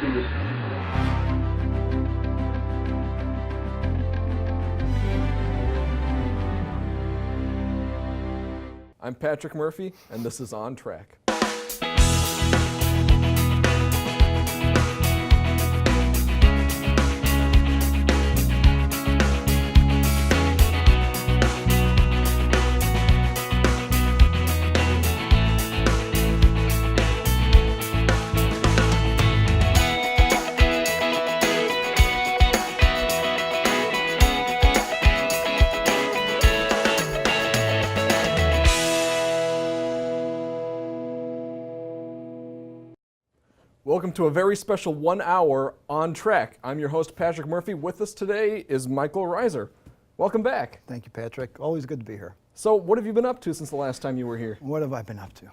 I'm Patrick Murphy, and this is On Track. Welcome to a very special 1 hour On Track. I'm your host, Patrick Murphy. With us today is MichaelRiser. Welcome back. Thank you, Patrick. Always good to be here. So what have you been up to since the last time you were here? What have I been up to?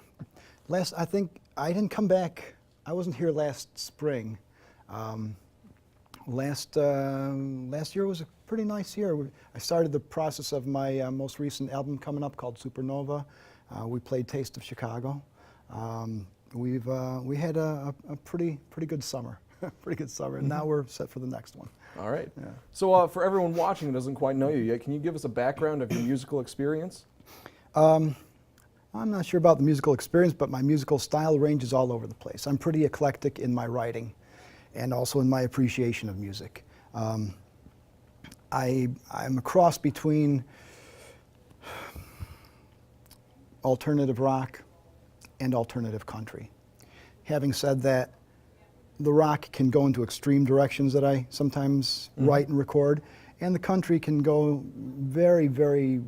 I think I didn't come back. I wasn't here last spring. Last year was a pretty nice year. I started the process of my most recent album coming up called Supernova. We played Taste of Chicago. We had a pretty good summer, pretty good summer, and now we're set for the next one. All right. Yeah. So for everyone watching who doesn't quite know you yet, can you give us a background of your musical experience? I'm not sure about the musical experience, but my musical style ranges all over the place. I'm pretty eclectic in my writing and also in my appreciation of music. I'm a cross between alternative rock and alternative country. Having said that, the rock can go into extreme directions that I sometimes write and record, and the country can go very, very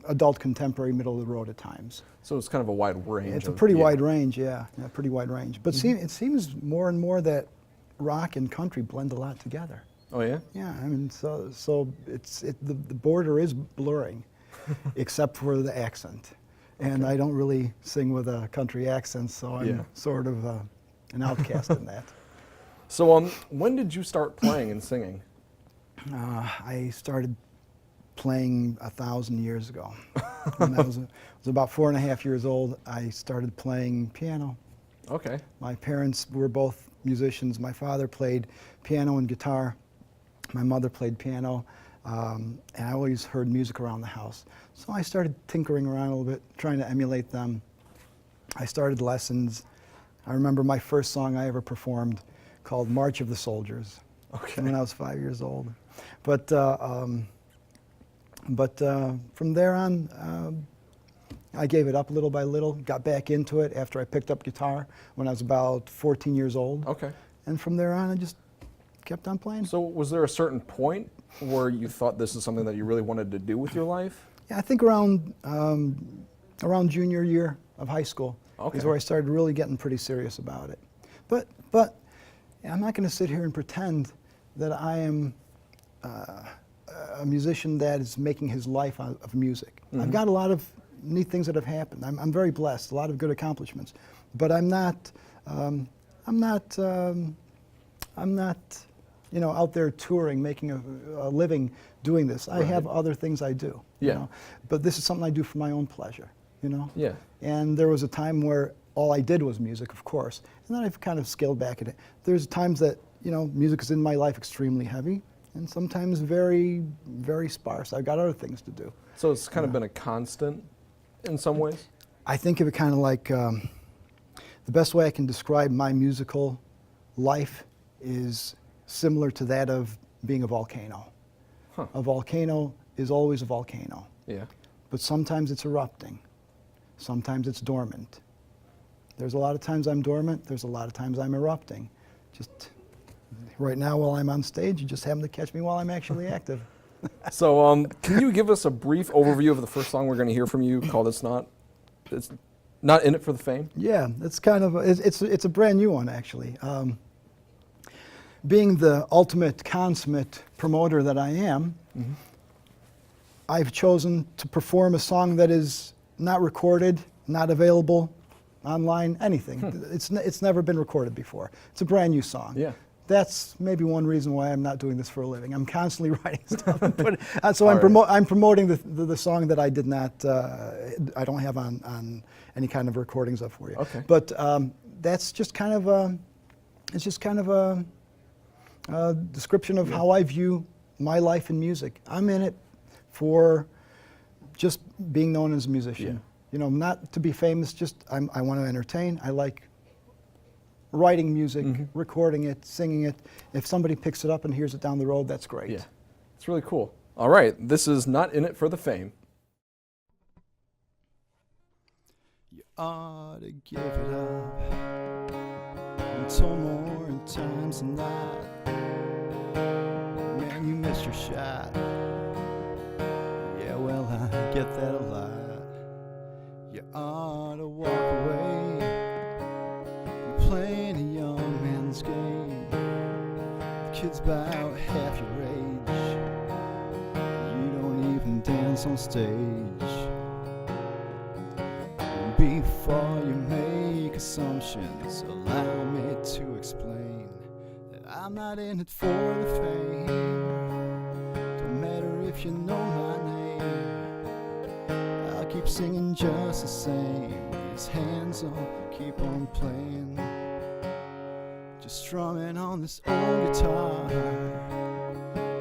adult contemporary, middle of the road at times. So it's kind of a wide range. It's a pretty wide range, yeah, pretty wide range. But it seems more and more that rock and country blend a lot together. Oh yeah? Yeah, I mean, so the border is blurring, except for the accent. And I don't really sing with a country accent, so I'm sort of an outcast in that. So when did you start playing and singing? I started playing 1,000 years ago. When I was about 4.5 years old, I started playing piano. Okay. My parents were both musicians. My father played piano and guitar. My mother played piano. And I always heard music around the house. So I started tinkering around a little bit, trying to emulate them. I started lessons. I remember my first song I ever performed called March of the Soldiers, when I was 5 years old. But from there on, I gave it up little by little, got back into it after I picked up guitar when I was about 14 years old. Okay. And from there on, I just kept on playing. So was there a certain point where you thought this is something that you really wanted to do with your life? Yeah, I think around junior year of high school is where I started really getting pretty serious about it. But I'm not going to sit here and pretend that I am a musician that is making his life out of music. I've got a lot of neat things that have happened. I'm very blessed, a lot of good accomplishments. But I'm not out there touring, making a living doing this. I have other things I do. Yeah. You know? But this is something I do for my own pleasure, you know? Yeah. And there was a time where all I did was music, of course. And then I've kind of scaled back at it. There's times that, music is in my life extremely heavy, and sometimes very, very sparse. I've got other things to do. So it's kind of been a constant in some ways? I think of it kind of like, the best way I can describe my musical life is similar to that of being a volcano. Huh. A volcano is always a volcano. Yeah. But sometimes it's erupting. Sometimes it's dormant. There's a lot of times I'm dormant. There's a lot of times I'm erupting. Just right now while I'm on stage, you just happen to catch me while I'm actually active. So can you give us a brief overview of the first song we're going to hear from you called It's Not In It for the Fame? Yeah, it's kind of, it's a brand new one actually. Being the ultimate, consummate promoter that I am, I've chosen to perform a song that is not recorded, not available online, anything. It's never been recorded before. It's a brand new song. Yeah. That's maybe one reason why I'm not doing this for a living. I'm constantly writing stuff, so I'm promoting the song that I did not, I don't have on any kind of recordings of for you. Okay. But that's just kind of it's just kind of a description of how I view my life in music. I'm in it for just being known as a musician. You know, not to be famous, just I want to entertain. I like writing music, recording it, singing it. If somebody picks it up and hears it down the road, that's great. Yeah, it's really cool. All right, this is Not In It for the Fame. You ought to give it up until more in times than not. Man, you missed your shot. Yeah, well, I get that a lot. You ought to walk away from playing a young man's game. The kid's about half your age. You don't even dance on stage. Before you make assumptions, allow me to explain that I'm not in it for the fame. Don't matter if you know my name, I'll keep singing just the same. These hands will keep on playing, just strumming on this old guitar,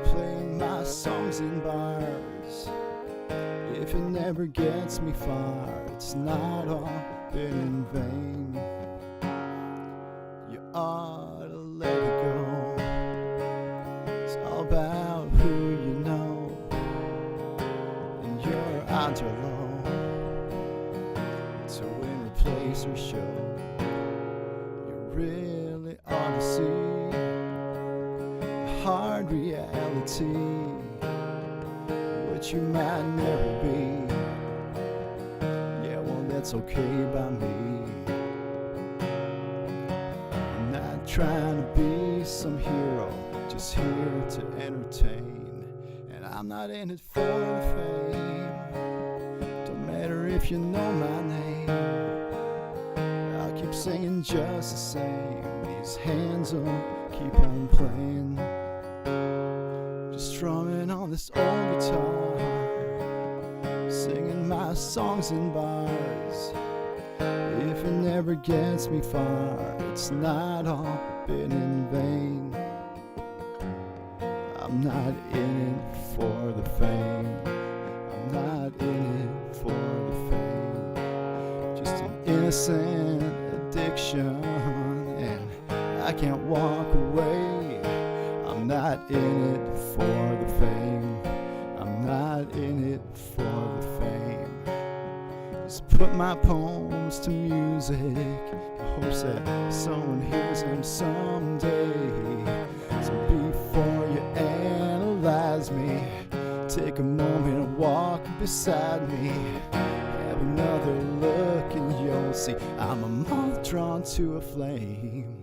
playing my songs in bars. If it never gets me far, it's not all been in vain. You ought to let it go. It's all about who you know, and your odds are low to win, replace, or show. You really ought to see the hard reality. You might never be. Yeah, well, that's okay by me. I'm not trying to be some hero, just here to entertain. And I'm not in it for the fame. Don't matter if you know my name, I'll keep singing just the same. These hands will keep on playing, just strumming on this old guitar, singing my songs in bars. If it never gets me far, it's not all been in vain. I'm not in it for the fame. I'm not in it for the fame. Just an innocent addiction, and I can't walk away. I'm not in it for the fame. I'm not in it for the fame. Just put my poems to music in hopes that someone hears them someday. So before you analyze me, take a moment and walk beside me. Have another look and you'll see I'm a moth drawn to a flame.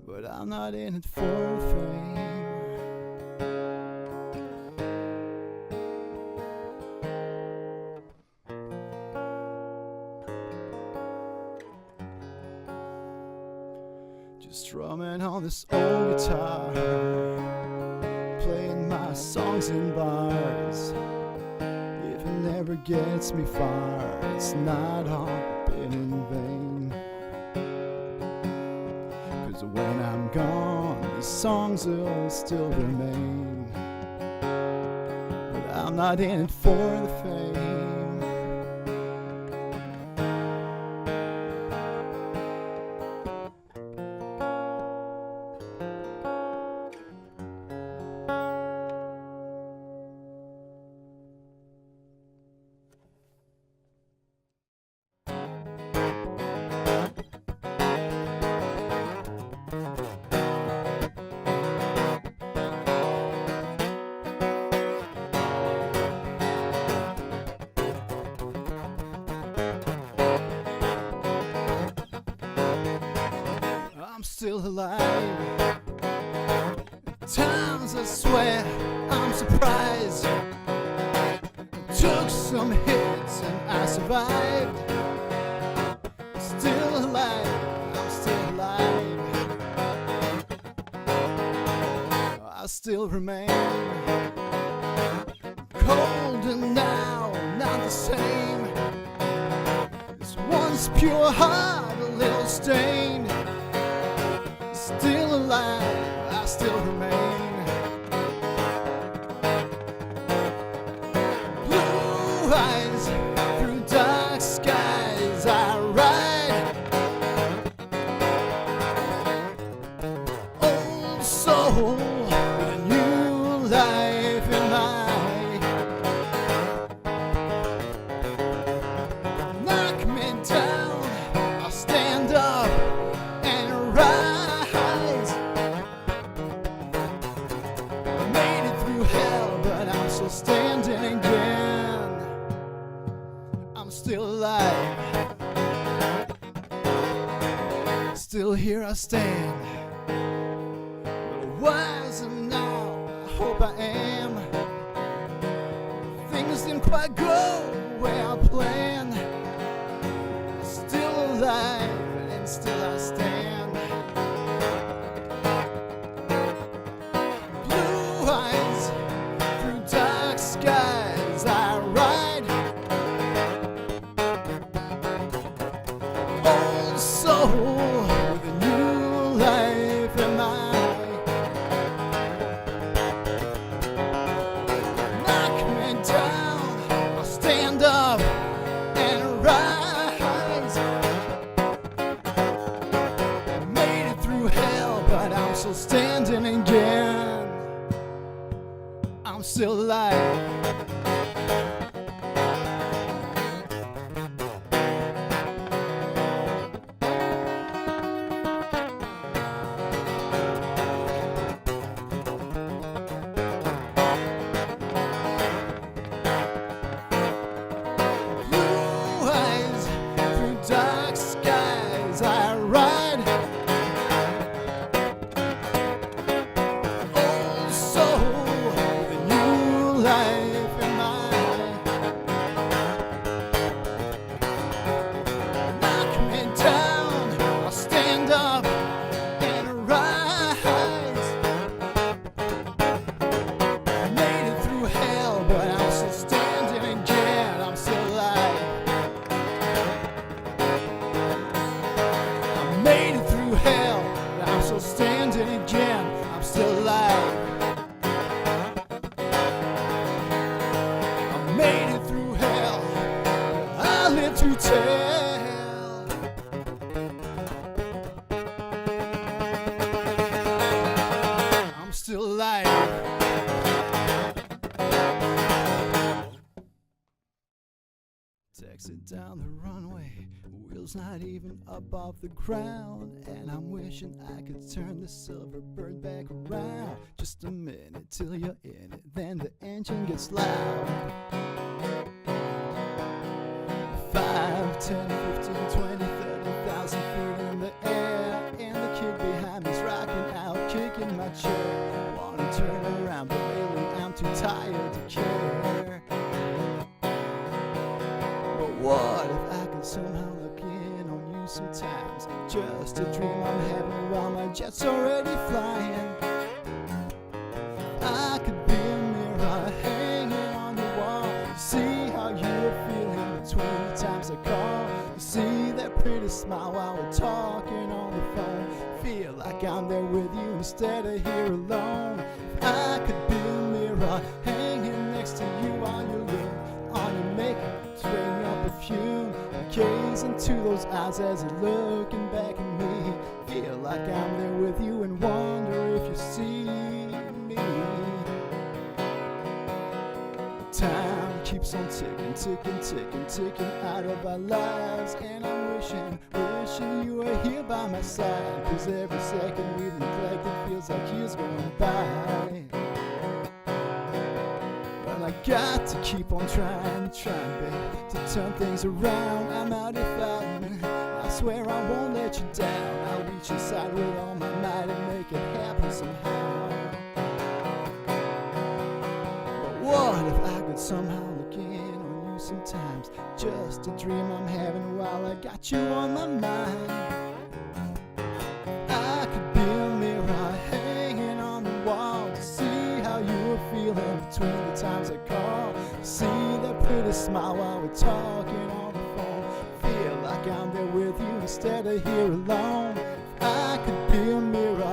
But I'm not in it for the fame. Just strumming on this old guitar, playing my songs in bars. If it never gets me far, it's not all been in vain. Cause when I'm gone, these songs will still remain. But I'm not in it for the fame. I'm still alive. At times I swear I'm surprised. Took some hits and I survived. Still alive, I'm still alive. I still remain cold and now not the same. This once pure heart a little stained. still alive, I still remain. Blue eyes through dark skies I ride. Old soul with a new life in my. Knock me down, I'll stand up and rise. Made it through hell, but I'm still standing again. I'm still alive. Still here I stand. Wiser now, I hope I am. Things didn't quite go where I planned. Still alive and still I stand. Blue eyes through dark skies I ride. Old soul with a new life in my. Knock me down, I'll stand up and rise. Made it through hell, but I'm still standing again. I'm still alive. Blue eyes through dark skies I ride. Old soul with a new life in mind. Knock me down, I'll stand up and rise. Made it through hell, but I'm still standing again. I'm still alive. I made it through hell, but I'm still standing again. I'm still alive. I made it through hell, but I live to tell. I'm still alive. Taxi down the runway, wheels not even up off the ground. And I'm wishing I could turn the silver bird back around. Just a minute till you're in it, then the engine gets loud. 5, 10, 15, 20, 30,000 feet in the air. And the kid behind me's rocking out, kicking my chair. Wanna turn around, but lately I'm too tired to care. But what if I could somehow look in on you sometimes? Just a dream I'm having while my jet's already flying. I could be a mirror hanging on the wall. See how you're feeling between the times I call. See that pretty smile while we're talking on the phone. Feel like I'm there with you instead of here alone. If I could be a mirror hanging next to you while you look on your makeup, spraying your perfume, gaze into those eyes as you're looking back at me. Feel like I'm there with you and wonder if you see me. Time keeps on ticking, ticking, ticking, ticking out of our lives. And I'm wishing you were here by my side. 'Cause every second we've neglected feels like years going by. But I got to keep on trying, babe, to turn things around. I'm out if I swear I won't let you down. I'll reach your side with all my might and make it happen somehow. But what if I could somehow look in on you sometimes? Just a dream I'm having while I got you on my mind. I could be a mirror hanging on the wall to see how you were feeling between the times I call. See that pretty smile while we're talking on the phone. Feel like I'm there with you instead of here alone. If I could be a mirror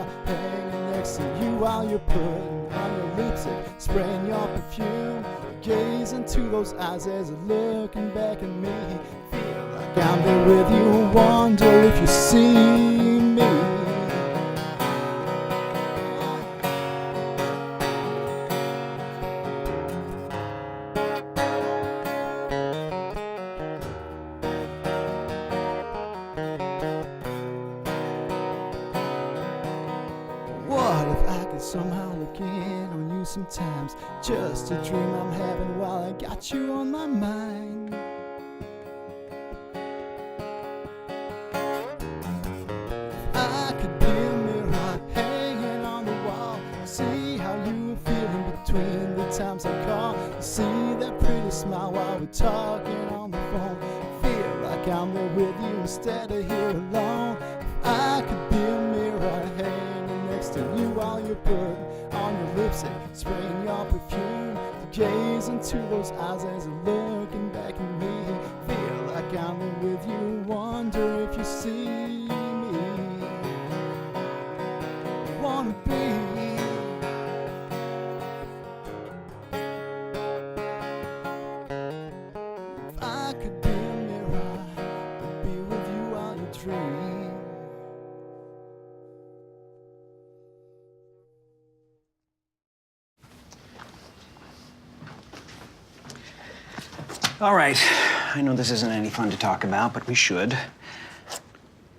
while you're putting on your lipstick, spraying your perfume. Gaze into those eyes as they're looking back at me. Feel like I'm there with you, wonder if you see me. What if I could somehow look in on you sometimes? Just a dream I'm having while I got you on my mind. I could be a mirror hanging on the wall. See how you were feeling between the times I call. See that pretty smile while we're talking on the phone. Feel like I'm there with you instead of here alone. If I could be a mirror hanging next to you while you're putting on your lipstick, spraying your perfume. To gaze into those eyes as they're looking back at me. Feel like I'm there with you, wonder if you see me. Wanna be. If I could be a mirror, I'd be with you while you dream. All right, I know this isn't any fun to talk about, but we should.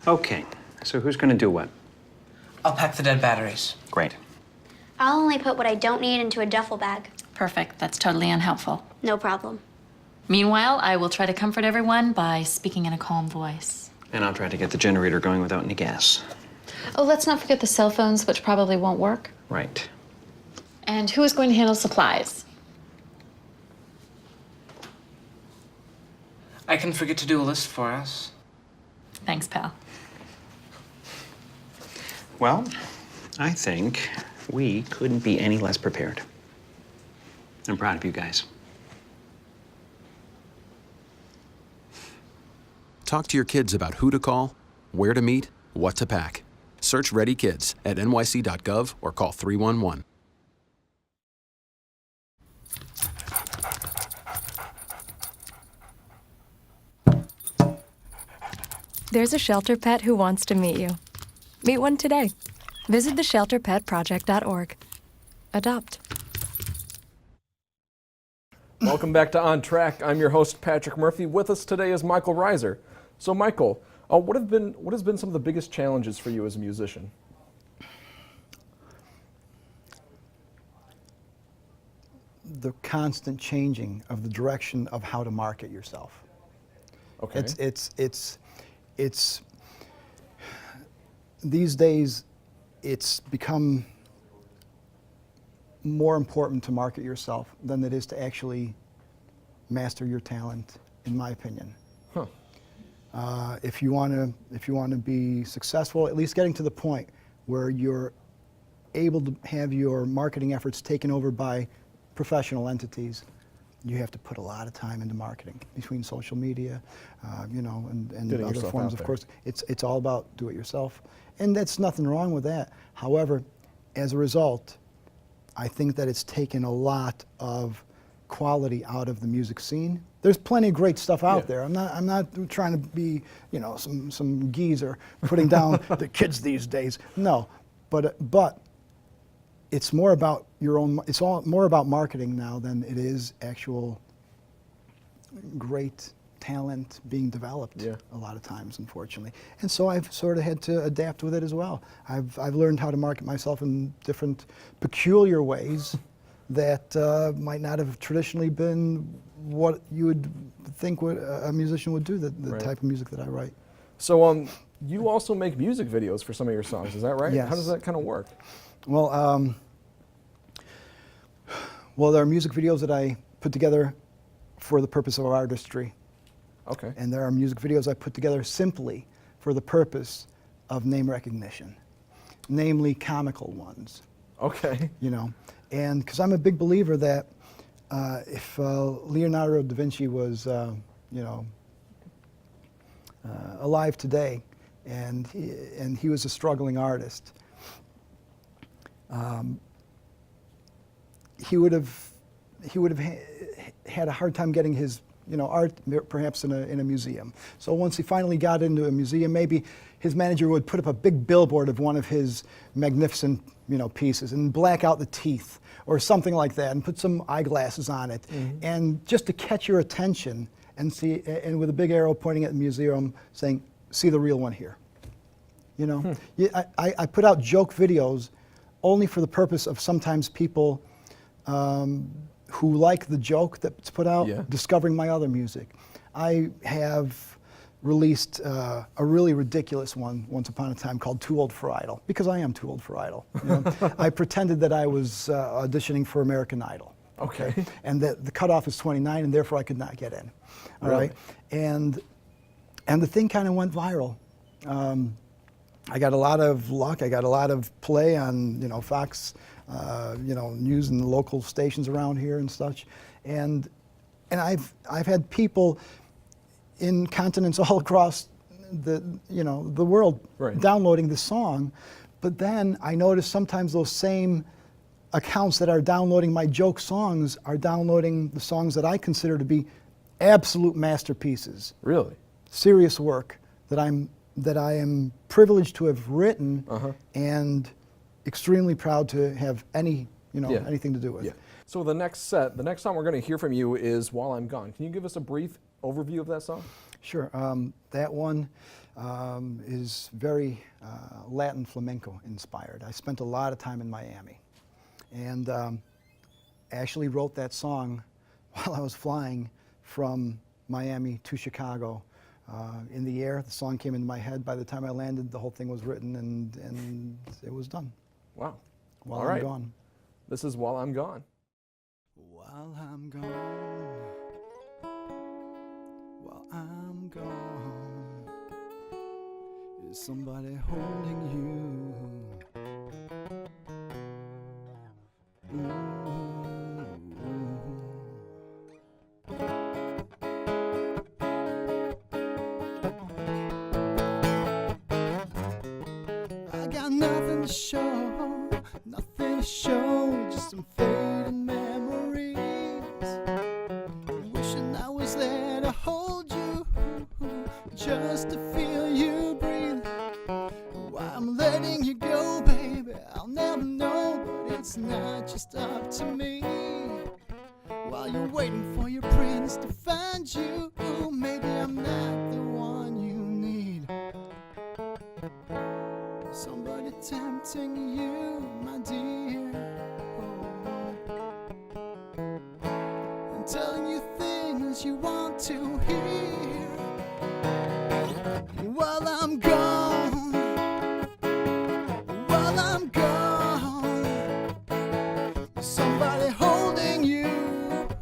Okay, so who's gonna do what? I'll pack the dead batteries. Great. I'll only put what I don't need into a duffel bag. Perfect. That's totally unhelpful. No problem. Meanwhile, I will try to comfort everyone by speaking in a calm voice. And I'll try to get the generator going without any gas. Oh, let's not forget the cell phones, which probably won't work. Right. And who is going to handle supplies? I can forget to do a list for us. Thanks, pal. Well, I think we couldn't be any less prepared. I'm proud of you guys. Talk to your kids about who to call, where to meet, what to pack. Search Ready Kids at nyc.gov or call 311. There's a shelter pet who wants to meet you. Meet one today. Visit theshelterpetproject.org. Adopt. Welcome back to On Track. I'm your host, Patrick Murphy. With us today is MichaelRiser. So, Michael, what has been some of the biggest challenges for you as a musician? The constant changing of the direction of how to market yourself. Okay. It's these days it's become more important to market yourself than it is to actually master your talent, in my opinion. Huh. If you want to be successful, at least getting to the point where you're able to have your marketing efforts taken over by professional entities, you have to put a lot of time into marketing between social media, and Getting other yourself forms. out Of there. course, it's all about do it yourself, and that's nothing wrong with that. However, as a result, I think that it's taken a lot of quality out of the music scene. There's plenty of great stuff out there. I'm not trying to be, some geezer putting down the kids these days. No, but it's more about it's all more about marketing now than it is actual great talent being developed a lot of times, unfortunately. And so I've sort of had to adapt with it as well. I've learned how to market myself in different peculiar ways that might not have traditionally been what you would think a musician would do, the type of music that I write. So, you also make music videos for some of your songs, is that right? Yes. How does that kind of work? Well, there are music videos that I put together for the purpose of artistry. Okay. And there are music videos I put together simply for the purpose of name recognition, namely comical ones. Okay. And because I'm a big believer that if Leonardo da Vinci was, alive today, and he was a struggling artist, he would have had a hard time getting his art perhaps in a museum. So once he finally got into a museum, maybe his manager would put up a big billboard of one of his magnificent pieces and black out the teeth or something like that and put some eyeglasses on it, and just to catch your attention and see, and with a big arrow pointing at the museum saying, see the real one here. I put out joke videos only for the purpose of sometimes people who like the joke that's put out, discovering my other music. I have released a really ridiculous one once upon a time called Too Old for Idol, because I am too old for Idol. I pretended that I was auditioning for American Idol. Okay. And that the cutoff is 29, and therefore I could not get in. All right. And the thing kind of went viral. I got a lot of luck. I got a lot of play on Fox, news and the local stations around here and such, and I've had people in continents all across the world downloading the song, but then I noticed sometimes those same accounts that are downloading my joke songs are downloading the songs that I consider to be absolute masterpieces. Really? Serious work that I am privileged to have written and extremely proud to have anything to do with. Yeah. So the next song we're going to hear from you is While I'm Gone. Can you give us a brief overview of that song? Sure. That one is very Latin flamenco inspired. I spent a lot of time in Miami, and actually wrote that song while I was flying from Miami to Chicago. In the air, the song came into my head. By the time I landed, the whole thing was written, and it was done. Wow. While All I'm right. gone. This is While I'm Gone. While I'm gone, while I'm gone, is somebody holding you? I got nothing to show, nothing to show, just some fading memories. Wishing I was there to hold you, just to feel you breathe. Why I'm letting you go, baby, I'll never know, but it's not just up to me. While you're waiting for your prince to find you, maybe I'm not the one you need. Somebody tempting you, my dear, and telling you things you want to hear. While I'm gone, while I'm gone, somebody holding you.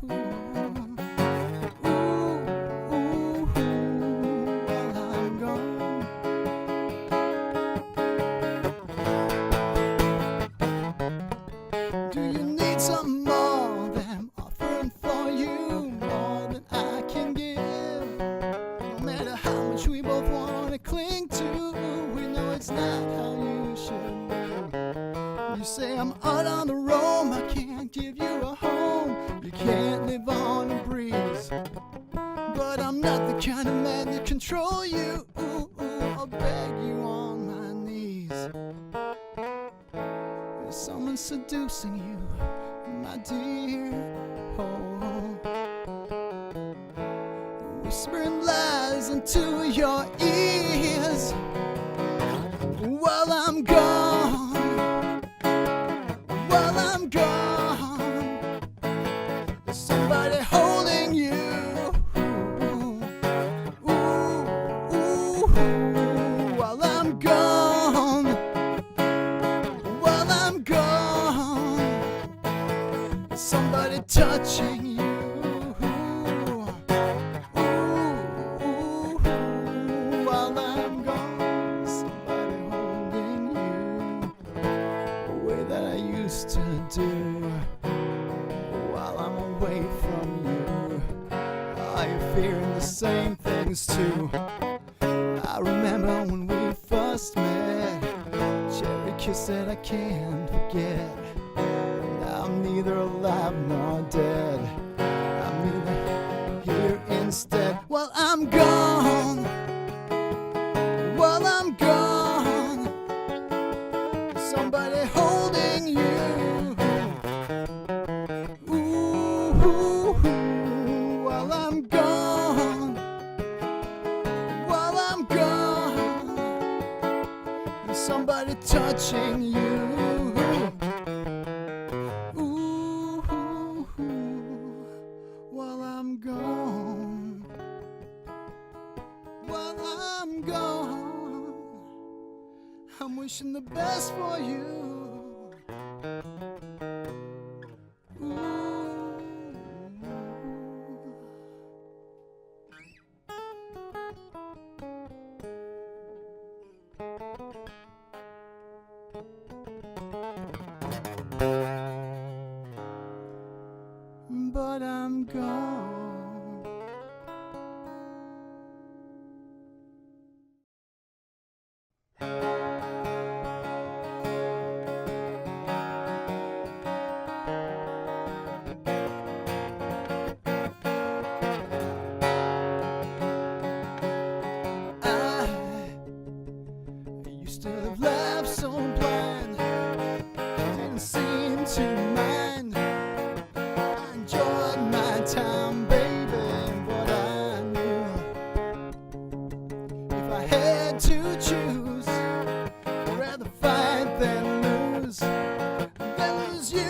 While I'm gone. Do you need some more than I'm offering for you? More than I can give. No matter how much we both want to cling to, we know it's not how you should be. You say I'm out on the roam, I can't give you a home. You can't live on a breeze. But I'm not the kind of man that control you. I'll beg you on my knees. There's someone seducing you, my dear. Whispering lies into your ears. While I'm gone, while I'm gone, there's somebody holding you. While I'm gone, while I'm gone, somebody touching you. While I'm gone, somebody holding you the way that I used to do. While I'm away from you, are you fearing the same things too? I remember when we first met, cherry kiss that I can't forget. Now I'm I'm neither alive nor dead. I'm neither here instead. Well, I'm gone. Well, I'm gone. Somebody holding you. Ooh, well, I'm gone. Well, I'm gone. Somebody touching you. Ooh, well, I'm gone. Well, I'm gone. I'm wishing the best for you. Ooh. But I'm gone. I used to have laughed so blind, didn't seem to mind. I enjoyed my time, baby, but I knew if I had to choose, I'd rather fight than lose. Than lose you.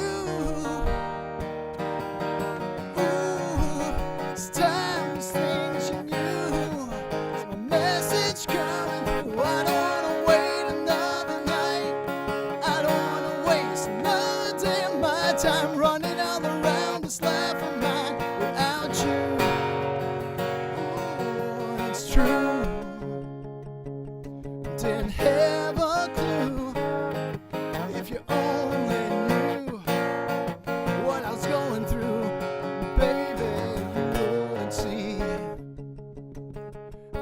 Ooh, it's time to things you knew. It's my message coming through. I don't wanna wait another night. I don't wanna waste another day of my time running all around this life of mine without you. Ooh, it's true. Didn't have a clue. If you only knew what I was going through, baby, you would see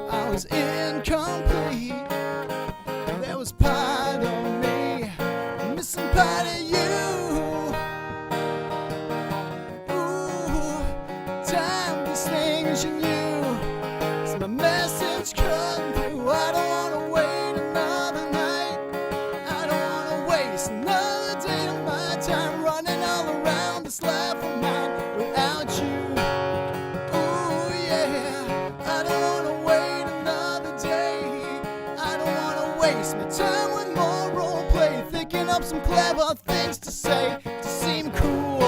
I was incomplete. There was part of me missing part of you. Ooh, time, these things you knew. It's my message cutting through. I don't wanna wait another night. I don't wanna waste another day of my time running all around this life of mine without you. Ooh, yeah. I don't wanna wait another day. I don't wanna waste my time with more role play, thinking up some clever things to say to seem cool.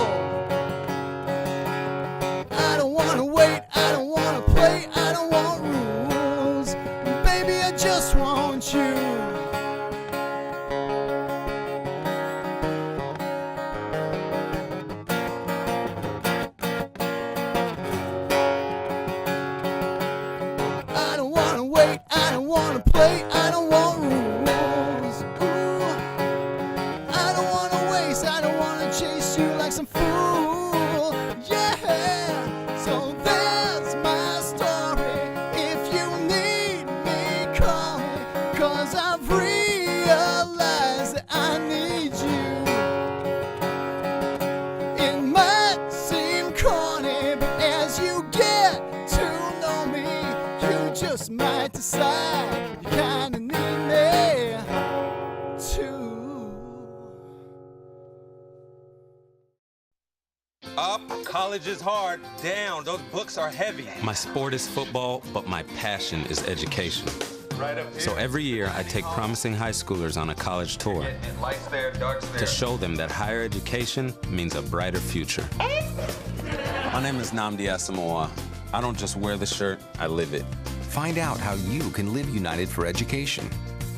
I don't wanna wait, I don't wanna play, I don't want rules. Baby, I just want you. I don't wanna wait, I don't wanna play, I don't want rules. Ooh, I don't wanna waste, I don't wanna chase you like some fool. Yeah, so that's my story. If you need me, call me, 'cause I've realized that I need you. It might seem corny, but as you get to know me, you just might decide you kinda need me too. Up, college is hard. Down, those books are heavy. My sport is football, but my passion is education. Right up here. So every year, I take promising high schoolers on a college tour And lights there, darks there. to show them that higher education means a brighter future. My name is Nnamdi Asamoah. I don't just wear the shirt, I live it. Find out how you can live United for education.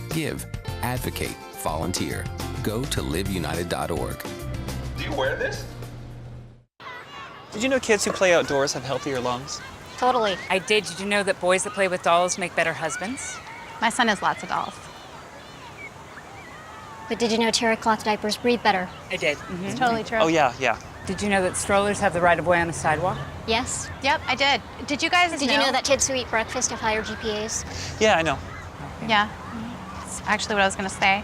Give, advocate, volunteer. Go to liveunited.org. Do you wear this? Did you know kids who play outdoors have healthier lungs? Totally. I did. Did you know that boys that play with dolls make better husbands? My son has lots of dolls. But did you know terry cloth diapers breathe better? I did. It's totally true. Oh, yeah. Did you know that strollers have the right of way on the sidewalk? Yes. Yep, I did. Did you guys Did you know that kids who eat breakfast have higher GPAs? Yeah, I know. Yeah. That's actually what I was going to say.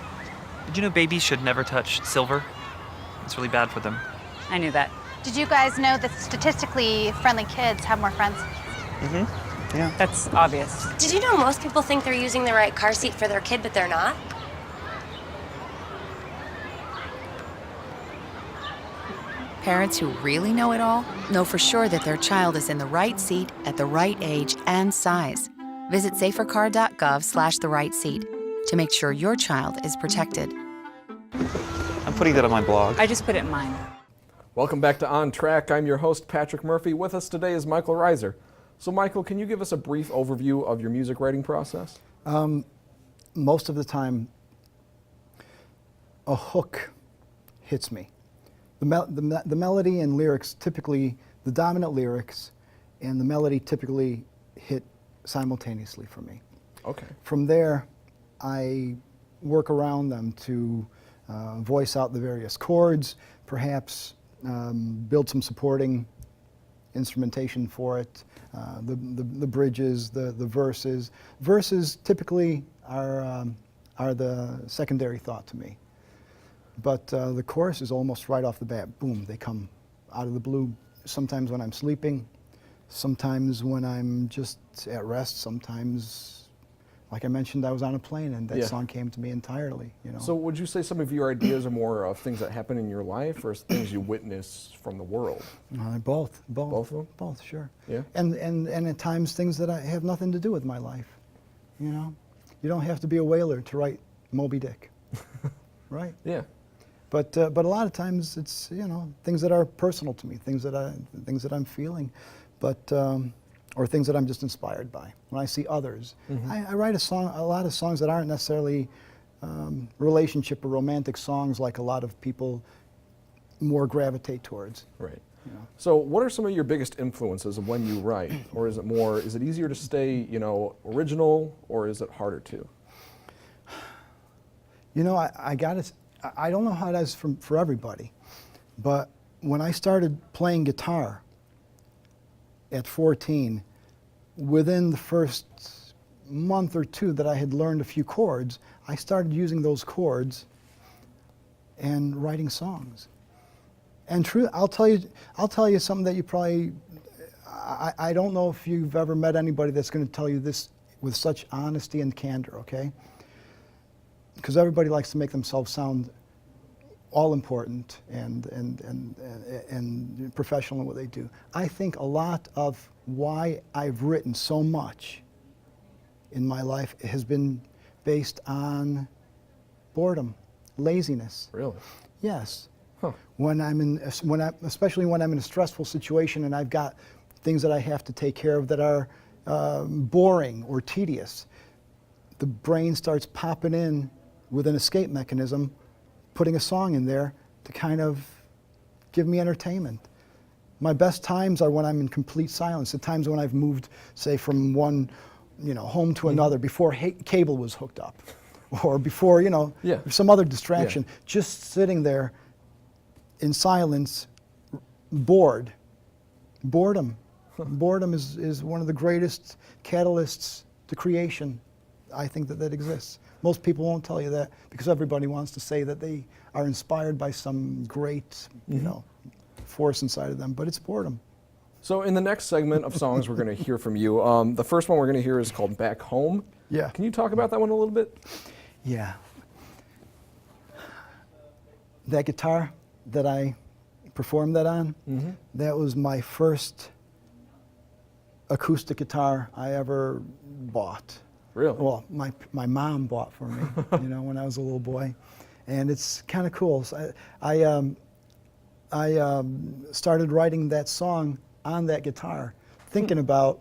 Did you know babies should never touch silver? It's really bad for them. I knew that. Did you guys know that statistically friendly kids have more friends? Mm-hmm. Yeah. That's obvious. Did you know most people think they're using the right car seat for their kid, but they're not? Parents who really know it all know for sure that their child is in the right seat at the right age and size. Visit safercar.gov/the right seat to make sure your child is protected. I'm putting that on my blog. I just put it in mine. Welcome back to On Track. I'm your host, Patrick Murphy. With us today is MichaelRiser. So Michael, can you give us a brief overview of your music writing process? Most of the time, a hook hits me. The melody and lyrics typically, the dominant lyrics and the melody typically hit simultaneously for me. Okay. From there, I work around them to voice out the various chords, perhaps build some supporting instrumentation for it, the bridges, the verses. Verses typically are the secondary thought to me. But the chorus is almost right off the bat. Boom, they come out of the blue. Sometimes when I'm sleeping, sometimes when I'm just at rest, sometimes, like I mentioned, I was on a plane and that song came to me entirely, you know. So would you say some of your ideas are more of things that happen in your life or things you witness from the world? Both. Both of them? Both, sure. Yeah. And at times things that have nothing to do with my life, you know. You don't have to be a whaler to write Moby Dick, right? Yeah. But a lot of times it's, you know, things that are personal to me, things that I'm feeling, but or things that I'm just inspired by when I see others. I write a lot of songs that aren't necessarily relationship or romantic songs like a lot of people more gravitate towards. Right. You know. So what are some of your biggest influences of when you write? Or is it easier to stay, you know, original, or is it harder to? You know, I don't know how it is for everybody, but when I started playing guitar at 14, within the first month or two that I had learned a few chords, I started using those chords and writing songs. And I'll tell you something that you probably, I don't know if you've ever met anybody that's going to tell you this with such honesty and candor, okay? Because everybody likes to make themselves sound all important and professional in what they do. I think a lot of why I've written so much in my life has been based on boredom, laziness. Really? Yes. Huh. Especially when I'm in a stressful situation and I've got things that I have to take care of that are boring or tedious, the brain starts popping in with an escape mechanism, putting a song in there to kind of give me entertainment. My best times are when I'm in complete silence, the times when I've moved, say, from one, you know, home to another before cable was hooked up, or before, you know, some other distraction. Just sitting there in silence, bored. Boredom. Boredom is one of the greatest catalysts to creation, I think, that exists. Most people won't tell you that because everybody wants to say that they are inspired by some great, you know, force inside of them, but it's boredom. So in the next segment of songs we're going to hear from you, the first one we're going to hear is called Back Home. Yeah. Can you talk about that one a little bit? Yeah. That guitar that I performed that on, that was my first acoustic guitar I ever bought. Really? Well, my mom bought for me, you know, when I was a little boy, and it's kind of cool. So I started writing that song on that guitar, thinking about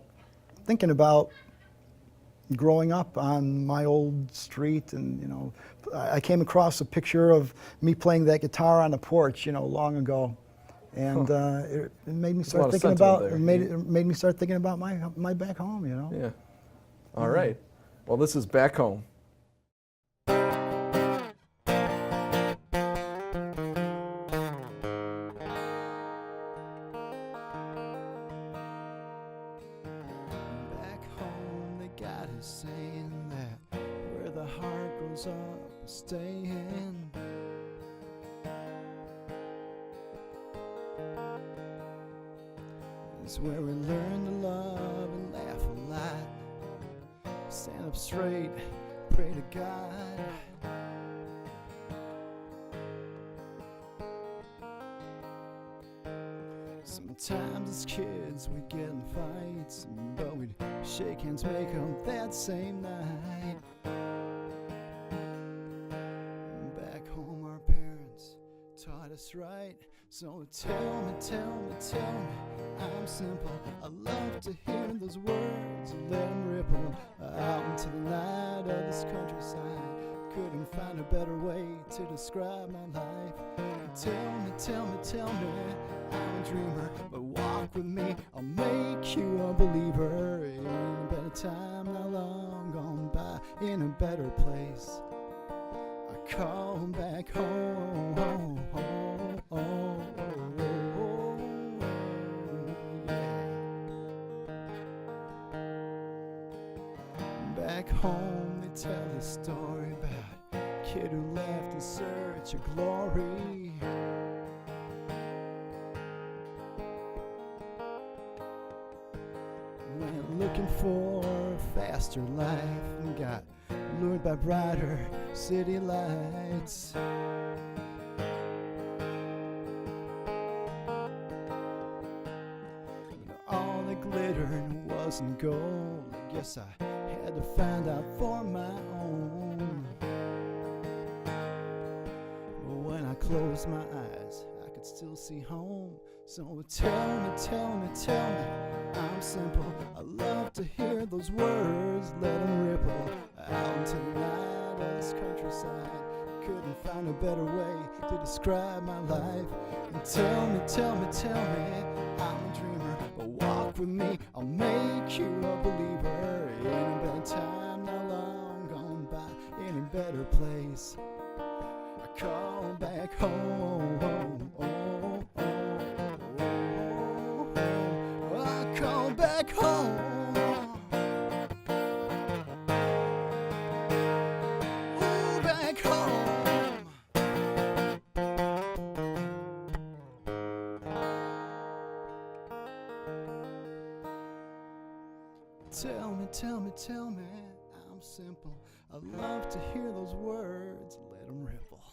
growing up on my old street, and you know, I came across a picture of me playing that guitar on a porch, you know, long ago, and it made me start thinking about it made me start thinking about my back home, you know. Yeah. All right. Well, this is Back Home. Back home, they got us saying that where the heart goes up, staying. It's where we learn to love and laugh a lot. Stand up straight, pray to God. Sometimes as kids we'd get in fights, but we'd shake hands, make up that same night. Back home our parents taught us right. So tell me, I'm simple. I love to hear those words and let them ripple out into the night of this countryside. Couldn't find a better way to describe my life. Tell me, I'm a dreamer, but walk with me, I'll make you a believer. In a better time, not long gone by, in a better place. I call back home, yeah. Back home, they tell the story about a kid who left in search of glory. Went looking for a faster life and got lured by brighter city lights. All that glittered wasn't gold. I guess I had to find out for my own. But when I closed my eyes, I could still see home. So tell me, I'm simple. I love to hear those words, let them ripple out into the night of this countryside. Couldn't find a better way to describe my life. And tell me, I'm a dreamer, but walk with me, I'll make you a believer. In a better time, not long gone by, in a better place. I call back home. I call back home. Ooh, back home. Tell me, I'm simple. I love to hear those words, let them ripple.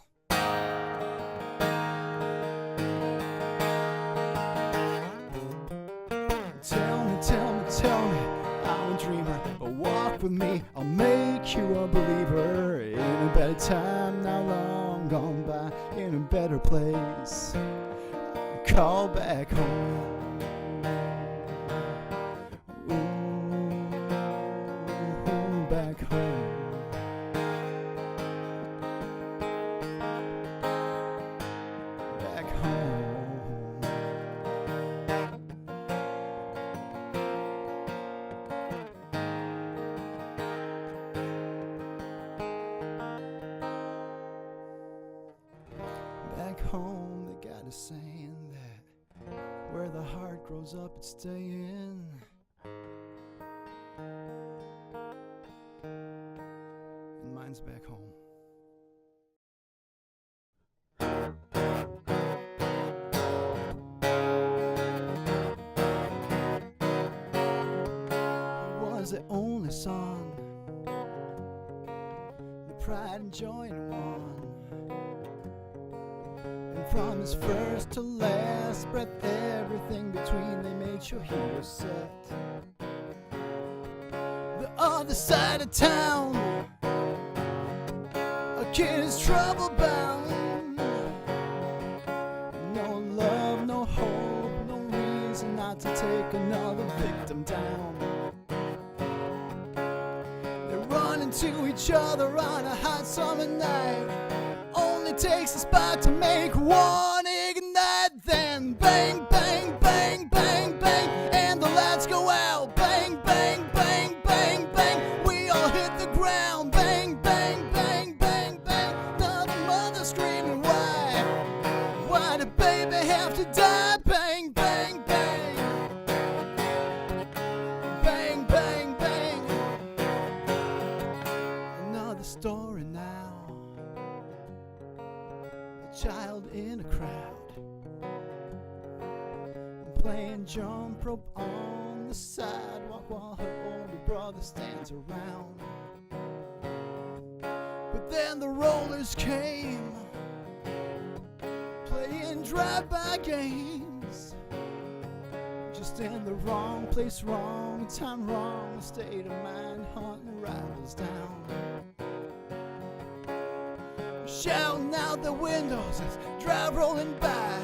Tell me, I'm a dreamer, but walk with me, I'll make you a believer. In a better time, not long gone by, in a better place. Call back home. Back home. Back home. Back home, they got a saying that where the heart grows up, it's staying. And mine's back home. It was the only song, the pride and joy in one. And from his first to last breath, everything between, they made sure he was set. The other side of town, a kid is trouble bound. No love, no hope, no reason not to take another victim down. They run into each other on a hot summer night. Only takes a spark to make one ignite. Then bang, bang, bang, bang, bang, and the lights go out. Bang, bang, bang, bang, bang, we all hit the ground. Bang, bang, bang, bang, bang. Now the mother screaming, why? Why did baby have to die? Bang, bang, bang. Bang, bang, bang. Another story now. A child in a crowd. playing jump rope on the sidewalk while her older brother stands around. But then the rollers came, playing drive-by games, just in the wrong place, wrong time, wrong state of mind, hunting rivals down. Shouting out the windows as drive rolling by,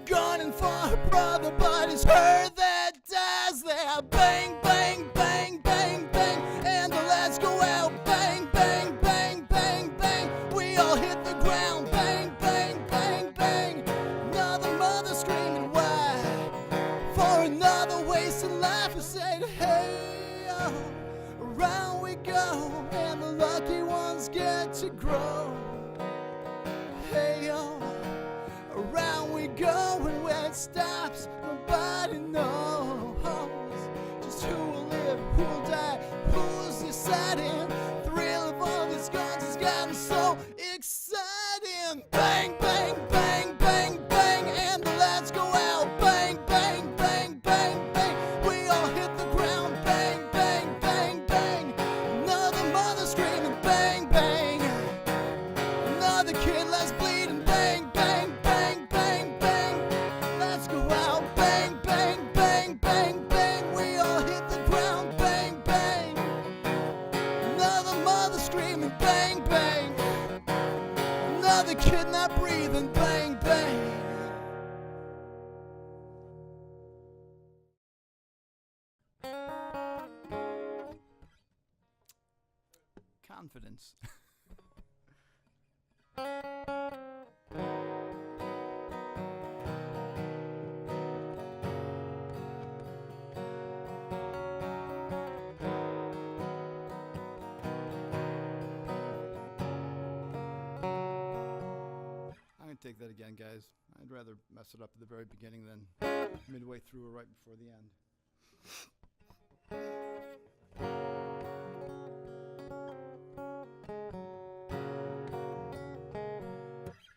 gunning for her brother, but it's her that dies there. Bang, bang, bang, bang, bang, and the lights go out. Bang, bang, bang, bang, bang, we all hit the ground. Bang, bang, bang, bang, another mother screaming why for another wasted life. I said, hey, oh, around we go, and the lucky ones get to grow. Hey, oh, around we go, and where it stops, nobody knows. Just who will live, who will die, who's deciding? Thrill of all these guns has gotten so exciting. Bang, bang, bang, bang, bang, and the lights go out. Bang, bang, bang, bang, bang, we all hit the ground. Bang, bang, bang, bang, another mother screaming. Bang, bang, another kid less bleeding. Bang, bang, bang, bang, bang, let's go out. Bang, bang, bang, bang, bang, we all hit the ground. Bang, bang, another mother screaming. Bang, bang, another kid not breathing. Bang, bang. Confidence. I'm gonna take that again, guys. I'd rather mess it up at the very beginning than midway through or right before the end.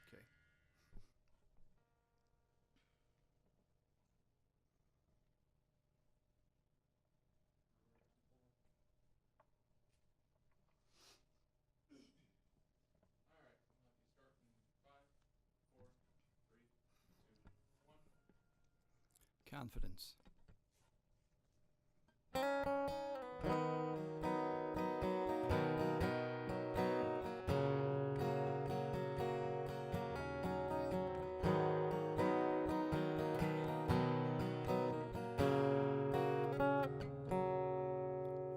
Okay. Confidence.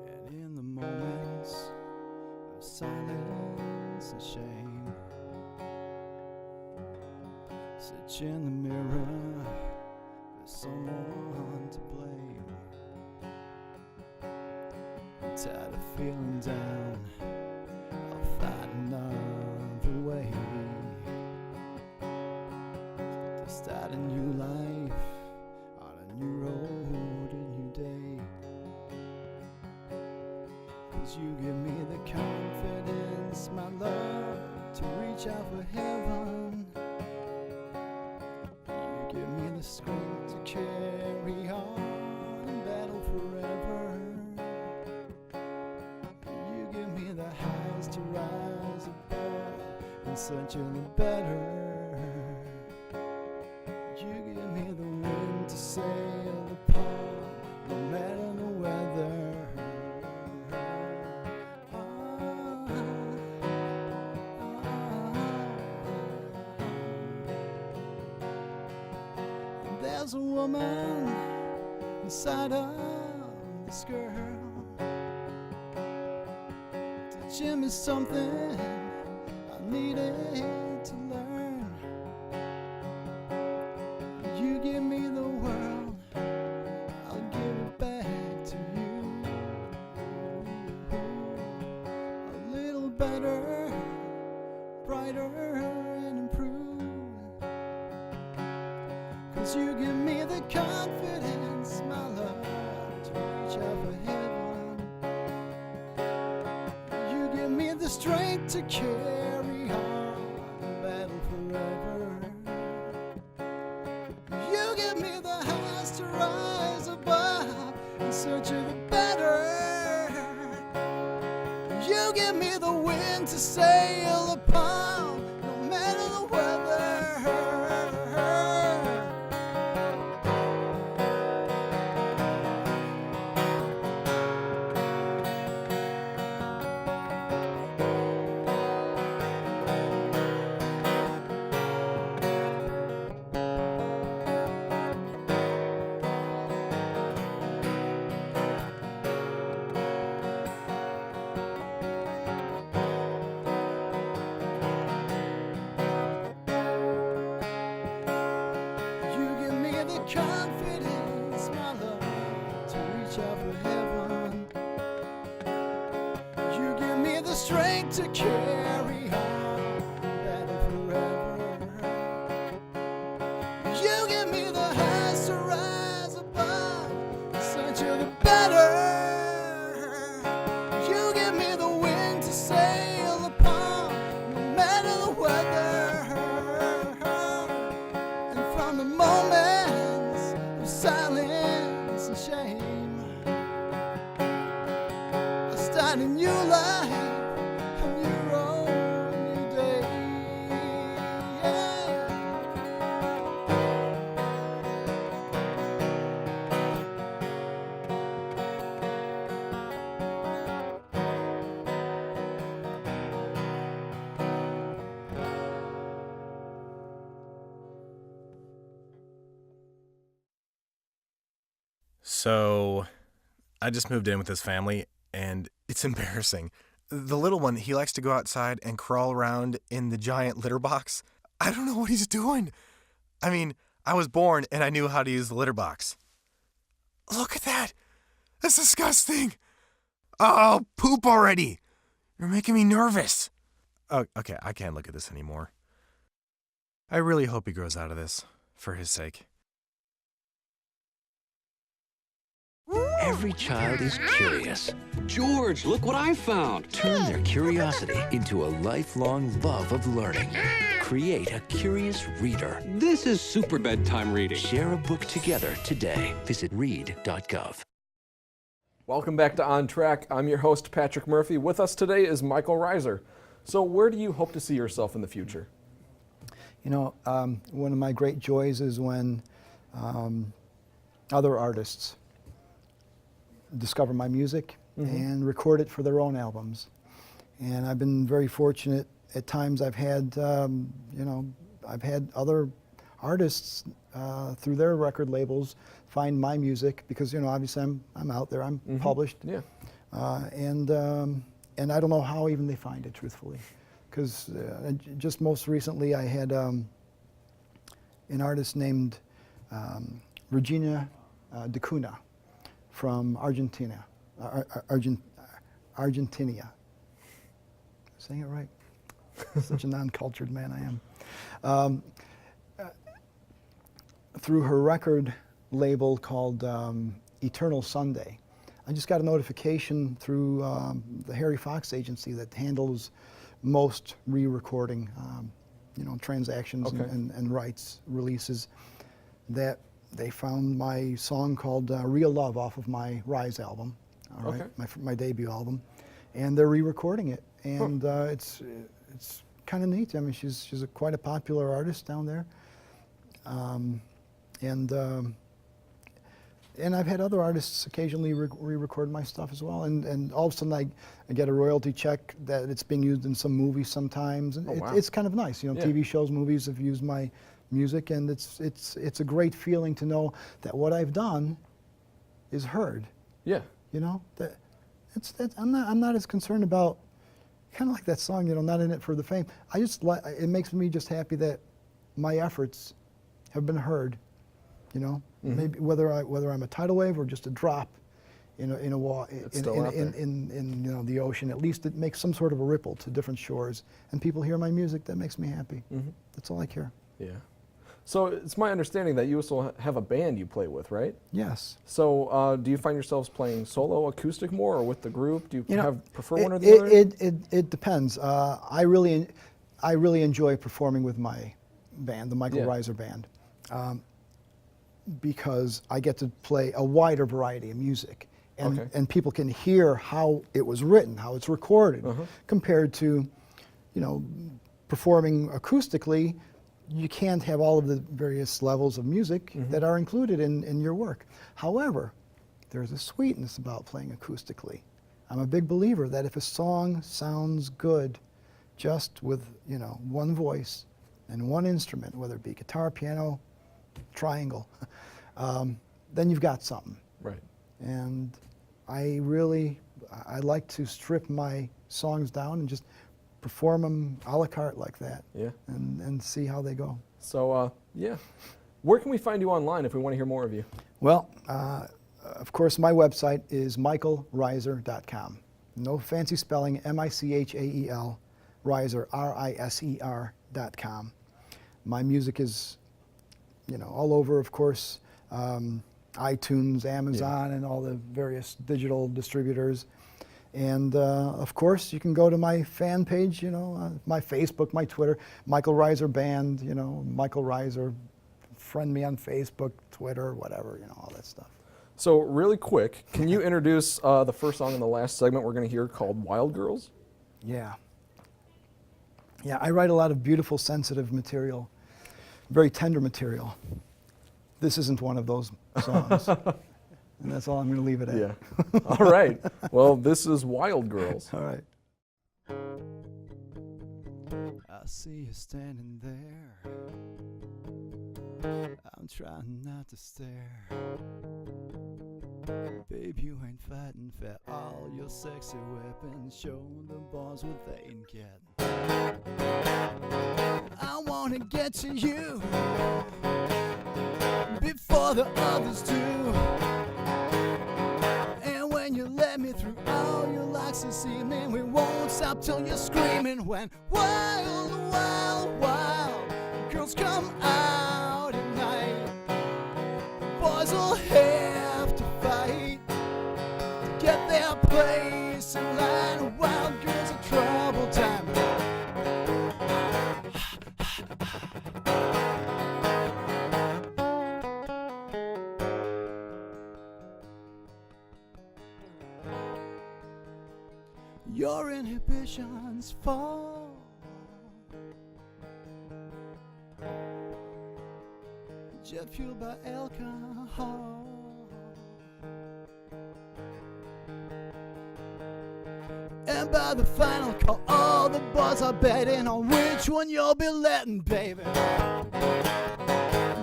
And in the moments of silence and shame, sit in the mirror, there's someone to blame. I'm tired of feeling down, I'll find another way to start a new life on a new road, a new day. 'Cause you give me the confidence, my love, to reach out for heaven. You give me the strength to carry on and battle forever. You give me the highs to rise above and search in the better. You give me the wind to sail the pond, no matter the weather. There's a woman inside of this girl, teaching me something I needed to learn. You give me the world, I'll give it back to you. A little better, brighter and improved. 'Cause you give me the confidence, my love, to reach out for heaven. You give me the strength to carry on and battle forever. You give me the highs to sail upon, no matter the weather. Confidence, my love, to reach out for heaven. You give me the strength to carry on, better forever. You give me the highs to rise above, such a the better. You give me the wind to sail upon, no matter the weather. And from the moment silence and shame, I start a new life, a new road, a new day. So, I just moved in with his family, and it's embarrassing. The little one, he likes to go outside and crawl around in the giant litter box. I don't know what he's doing. I mean, I was born and I knew how to use the litter box. Look at that! That's disgusting! Oh, poop already! You're making me nervous. Oh, okay, I can't look at this anymore. I really hope he grows out of this, for his sake. Every child is curious. George, look what I found. Turn their curiosity into a lifelong love of learning. Create a curious reader. This is super bedtime reading. Share a book together today. Visit read.gov. Welcome back to On Track. I'm your host, Patrick Murphy. With us today is MichaelRiser. So where do you hope to see yourself in the future? You know, one of my great joys is when other artists discover my music and record it for their own albums. And I've been very fortunate. At times I've had, I've had other artists through their record labels find my music because, obviously I'm out there, I'm published. Yeah. And I don't know how even they find it, truthfully. Because just most recently I had an artist named Regina D'Cunha from Argentina. Argentina. Saying it right? Such a non-cultured man I am. Through her record label called Eternal Sunday, I just got a notification through the Harry Fox agency that handles most re-recording, transactions and rights releases, that they found my song called Real Love off of my Rise album, all right, my debut album, and they're re-recording it, and it's kind of neat. I mean, she's quite a popular artist down there, and I've had other artists occasionally re-record my stuff as well, and all of a sudden I get a royalty check that it's being used in some movies sometimes, and it's kind of nice. TV shows, movies have used my music, and it's a great feeling to know that what I've done is heard. Yeah. I'm not as concerned about, kind of like that song, not in it for the fame. It makes me just happy that my efforts have been heard. Maybe whether I'm a tidal wave or just a drop in the ocean, at least it makes some sort of a ripple to different shores, and people hear my music. That makes me happy. That's all I care. Yeah. So it's my understanding that you also have a band you play with, right? Yes. So do you find yourselves playing solo acoustic more, or with the group? Do you prefer one or the other? It depends. I really enjoy performing with my band, the MichaelRiser Band, because I get to play a wider variety of music, and people can hear how it was written, how it's recorded, compared to performing acoustically, you can't have all of the various levels of music that are included in your work. However, there's a sweetness about playing acoustically. I'm a big believer that if a song sounds good just with, one voice and one instrument, whether it be guitar, piano, triangle, then you've got something. Right. And I like to strip my songs down and just perform them a la carte like that. Yeah. And see how they go. So, yeah. Where can we find you online if we want to hear more of you? Well, of course, my website is MichaelRiser.com. No fancy spelling, M-I-C-H-A-E-L, Riser, R-I-S-E-R.com. My music is, all over, of course, iTunes, Amazon, and all the various digital distributors. And of course, you can go to my fan page, my Facebook, my Twitter, Michael Riser Band, Michael Riser, friend me on Facebook, Twitter, whatever, all that stuff. So really quick, can you introduce the first song in the last segment we're going to hear called Wild Girls? Yeah. Yeah, I write a lot of beautiful, sensitive material, very tender material. This isn't one of those songs. And that's all I'm going to leave it at. Yeah. All right. Well, this is Wild Girls. All right. I see you standing there. I'm trying not to stare. Babe, you ain't fighting fair. All your sexy weapons show the boys what they ain't getting. I wanna get to you before the others do. And when you let me through all your locks this evening, we won't stop till you're screaming. When wild, wild, wild girls come out at night, boys will have to fight to get their place in line. Wild girls are trouble time. Your inhibitions fall. Jet fueled by alcohol. And by the final call, all the boys are betting on which one you'll be letting, baby,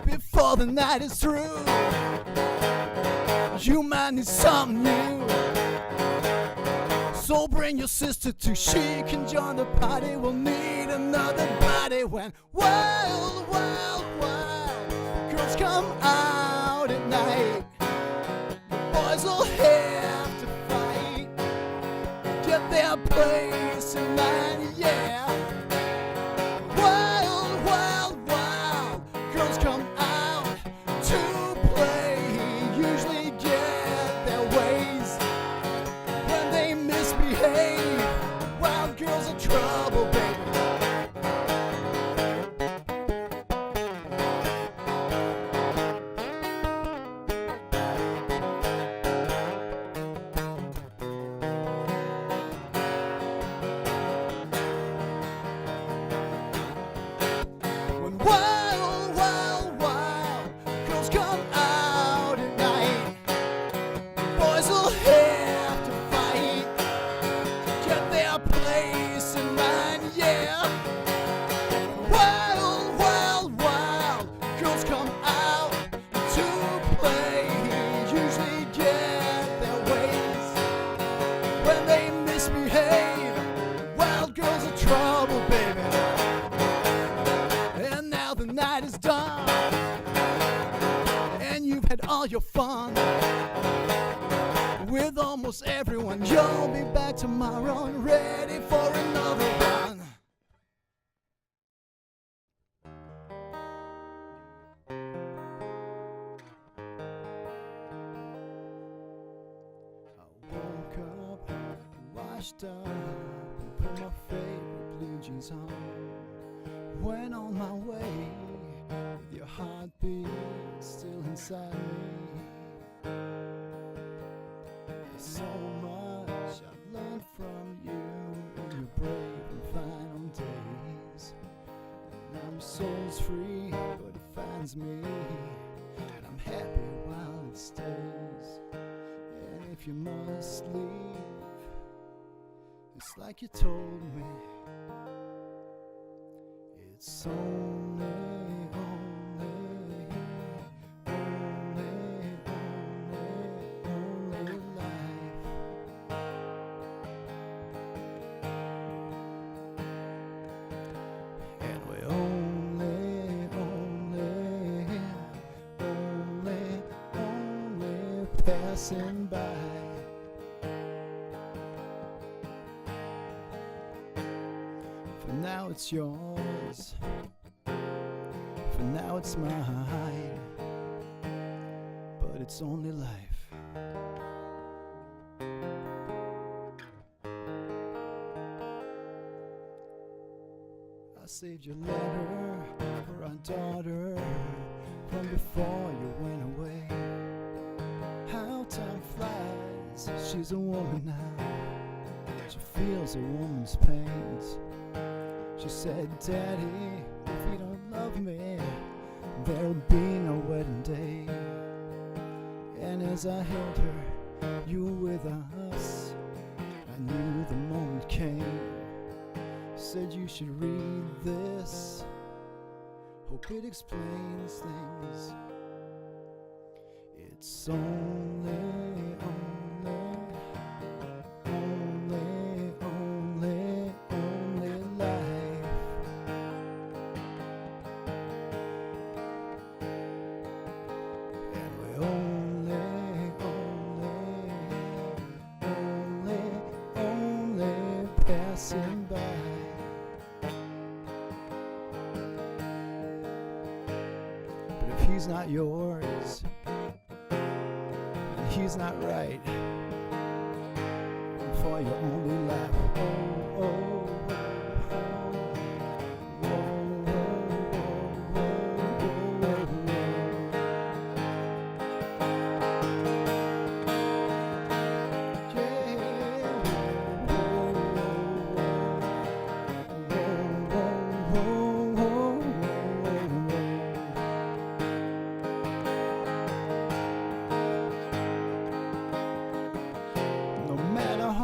before the night is through. You might need something new, so bring your sister too, she can join the party. We'll need another body. When wild, wild, wild girls come out at night, the boys will have to fight, get their place in line, yeah. Wild, wild, wild girls come out to play, usually get their ways. When they misbehave, wild girls are trouble, baby. When wild, wild, wild girls come out at night, boys will have to fight to get their place in line, yeah. Wild, wild, wild girls come out to play, usually get their ways. When they misbehave, wild girls are trouble, baby. And now the night is done, and you've had all your fun with almost everyone. You'll be back tomorrow and ready for another run. I woke up, washed up, and put my favorite blue jeans on. Went on my way with your heartbeat still inside me. There's so much I've learned from you, and you're brave and fine on day. Now my soul's free, but it finds me, and I'm happy while it stays. And if you must leave, it's like you told me, it's only life. And we only passing by. For now it's yours, for now it's mine, but it's only life. I saved your letter for our daughter from before you went away. How time flies, she's a woman now, she feels a woman's pains. She said, Daddy, if you don't love me, there'll be no wedding day. And as I held her, you were with us, I knew the moment came. Said you should read this, hope it explains things. It's only life. And we only passing by. But if he's not yours, and he's not right, and for your only life,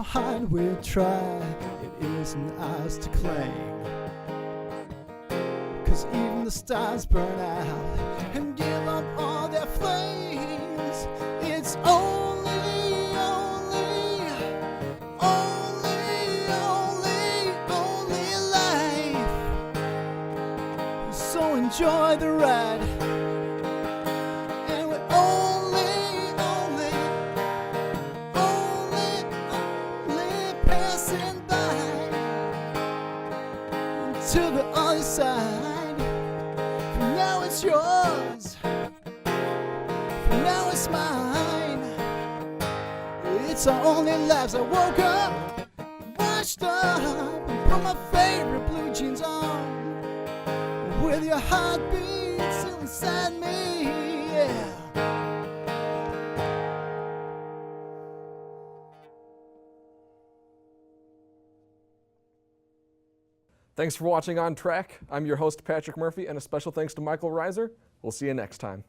hard we'll try, it isn't ours to claim. 'Cause even the stars burn out and give up all their flames. It's only life. So enjoy the ride. And we're only passing by to the other side. For now it's yours, for now it's mine. It's our only lives. I woke up, washed up, and put my favorite blue jeans on, with your heartbeat still inside me, yeah. Thanks for watching On Track. I'm your host, Patrick Murphy, and a special thanks to MichaelRiser. We'll see you next time.